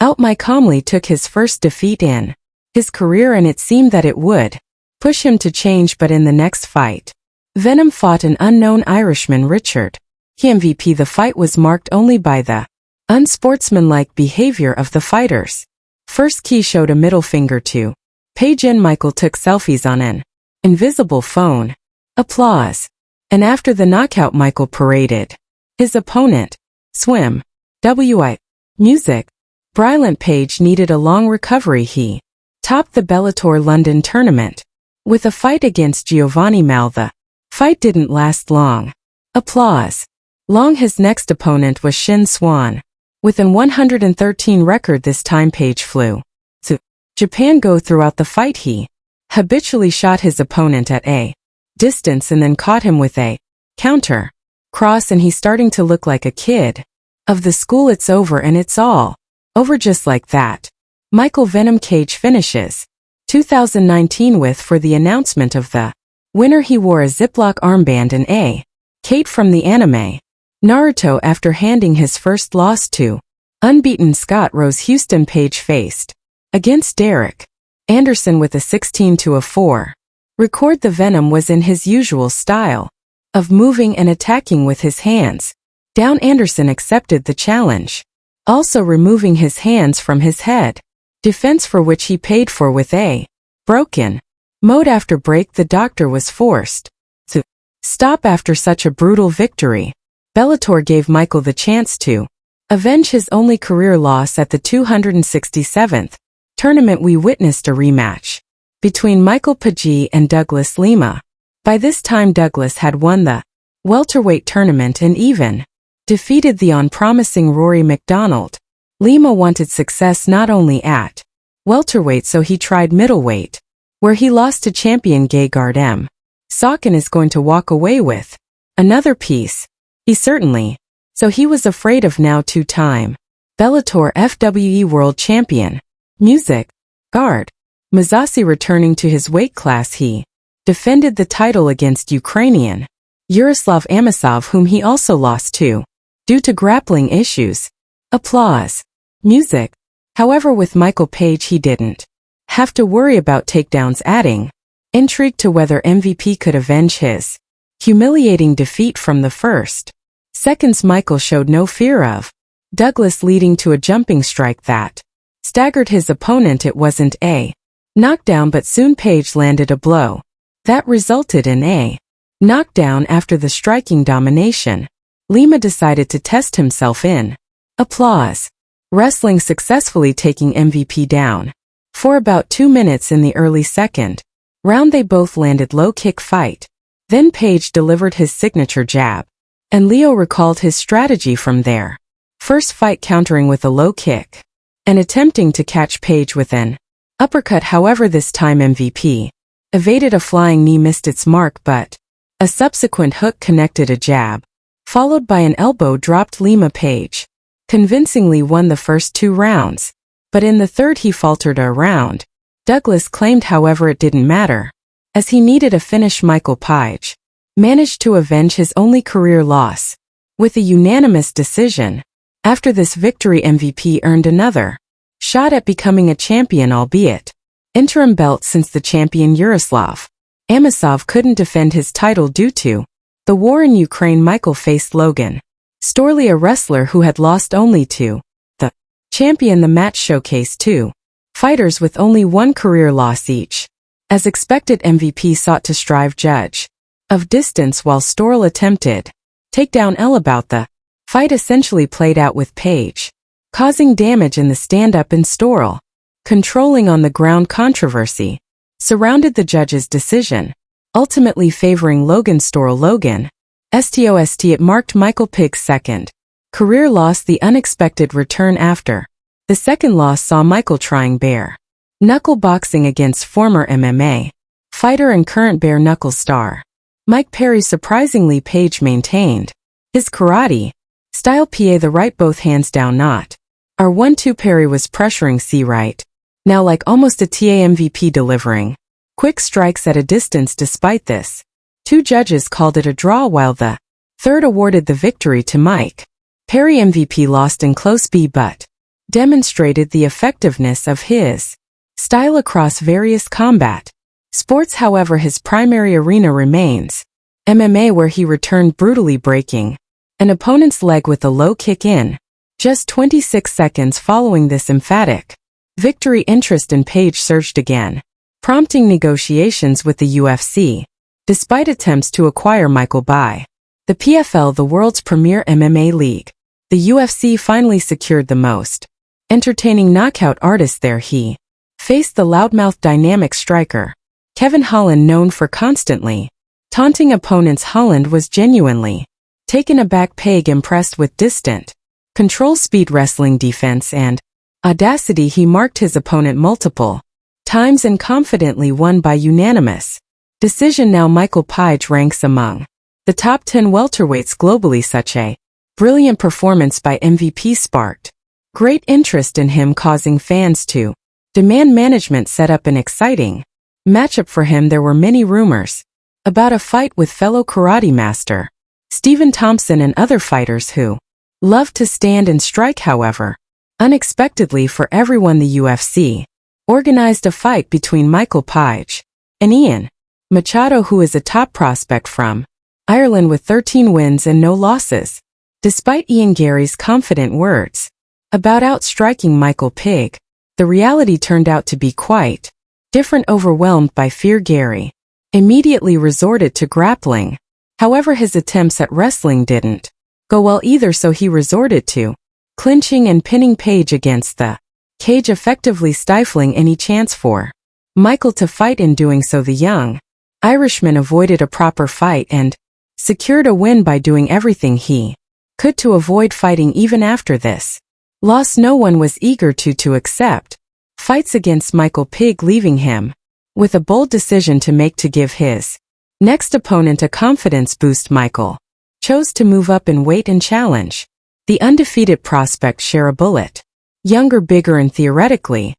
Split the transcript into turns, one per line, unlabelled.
Out Mike calmly took his first defeat in his career, and it seemed that it would push him to change. But in the next fight, Venom fought an unknown Irishman, Richard. He MVP. The fight was marked only by the unsportsmanlike behavior of the fighters. First, Key showed a middle finger to Page, and Michael took selfies on an invisible phone. Applause. And after the knockout, Michael paraded his opponent. Swim. WI. Music. Brylant. Page needed a long recovery. He topped the Bellator London tournament with a fight against Giovanni Mal. The fight didn't last long. Applause. Long. His next opponent was Shin Swan. With an 113 record this time, Page flew to Japan. Go throughout the fight, he habitually shot his opponent at a distance and then caught him with a counter cross, and he's starting to look like a kid of the school. It's over, and it's all over just like that. Michael Venom Cage finishes 2019 with for the announcement of the winner. He wore a Ziploc armband and a cape from the anime Naruto after handing his first loss to unbeaten Scott Rose. Houston. Page faced against Derek Anderson with a 16-4 record. The Venom was in his usual style of moving and attacking with his hands down. Anderson accepted the challenge, also removing his hands from his head defense, for which he paid for with a broken mode. After break, the doctor was forced to stop after such a brutal victory. Bellator gave Michael the chance to avenge his only career loss at the 267th tournament. We witnessed a rematch between Michael Paggi and Douglas Lima. By this time, Douglas had won the welterweight tournament and even defeated the unpromising Rory McDonald. Lima wanted success not only at welterweight, so he tried middleweight, where he lost to champion Gegard M. Sauken. Is going to walk away with another piece. He certainly. So he was afraid of now two-time Bellator FWE World Champion. Music. Guard. Mazasi returning to his weight class. He defended the title against Ukrainian Yaroslav Amosov, whom he also lost to due to grappling issues. Applause. Music. However, with Michael Page, he didn't have to worry about takedowns, adding intrigue to whether MVP could avenge his humiliating defeat from the first seconds. Michael showed no fear of Douglas, leading to a jumping strike that staggered his opponent. It wasn't a knockdown, but soon Page landed a blow that resulted in a knockdown. After the striking domination, Lima decided to test himself in applause wrestling, successfully taking MVP down for about 2 minutes. In the early second round, they both landed low kick fight. Then Page delivered his signature jab, and Leo recalled his strategy from their first fight, countering with a low kick and attempting to catch Page with an uppercut. However, this time MVP evaded a flying knee, missed its mark, but a subsequent hook connected a jab, followed by an elbow dropped. Lima. Page convincingly won the first 2 rounds, but in the third he faltered a round. Douglas claimed, however, it didn't matter, as he needed a finish. Michael Page managed to avenge his only career loss with a unanimous decision. After this victory, MVP earned another shot at becoming a champion, albeit interim belt, since the champion Yaroslav Amosov couldn't defend his title due to the war in Ukraine. Michael faced Logan Storley, a wrestler who had lost only to the champion. The match showcased 2 fighters with only 1 career loss each. As expected, MVP sought to strive judge of distance, while Storl attempted takedown L. About the fight essentially played out, with Page causing damage in the stand-up and Storl controlling on the ground. Controversy surrounded the judge's decision, ultimately favoring Logan Storl. Logan STOST. It marked Michael Pig's second career loss. The unexpected return after the second loss saw Michael trying bare knuckle boxing against former MMA fighter and current bare knuckle star Mike Perry. Surprisingly, Page maintained his karate style. PA the right, both hands down, not R1-2. Perry was pressuring C right now like almost a TA. MVP delivering quick strikes at a distance. Despite this, 2 judges called it a draw, while the third awarded the victory to Mike Perry. MVP lost in close B, but demonstrated the effectiveness of his style across various combat sports. However, his primary arena remains MMA, where he returned brutally, breaking an opponent's leg with a low kick in just 26 seconds. Following this emphatic victory, interest in Page surged again, prompting negotiations with the UFC. Despite attempts to acquire Michael by the PFL, the world's premier MMA league, the UFC finally secured the most entertaining knockout artist there. He faced the loudmouth dynamic striker Kevin Holland, known for constantly taunting opponents. Holland was genuinely taken aback. Page impressed with distant control, speed, wrestling, defense, and audacity. He marked his opponent multiple times and confidently won by unanimous decision. Now Michael Page ranks among the top 10 welterweights globally. Such a brilliant performance by MVP sparked great interest in him, causing fans to demand management set up an exciting matchup for him. There were many rumors about a fight with fellow karate master Stephen Thompson and other fighters who loved to stand and strike. However, unexpectedly for everyone, the UFC organized a fight between Michael Page and Ian Machado, who is a top prospect from Ireland with 13 wins and no losses. Despite Ian Gary's confident words about outstriking Michael Page, the reality turned out to be quite different. Overwhelmed by fear, Gary immediately resorted to grappling. However, his attempts at wrestling didn't go well either, so he resorted to clinching and pinning Page against the cage, effectively stifling any chance for Michael to fight. In doing so, the young Irishman avoided a proper fight and secured a win by doing everything he could to avoid fighting. Even after this loss, no one was eager to accept fights against Michael Page, leaving him with a bold decision to make to give his next opponent a confidence boost. Michael chose to move up in weight and challenge the undefeated prospect Share a Bullet, younger, bigger, and theoretically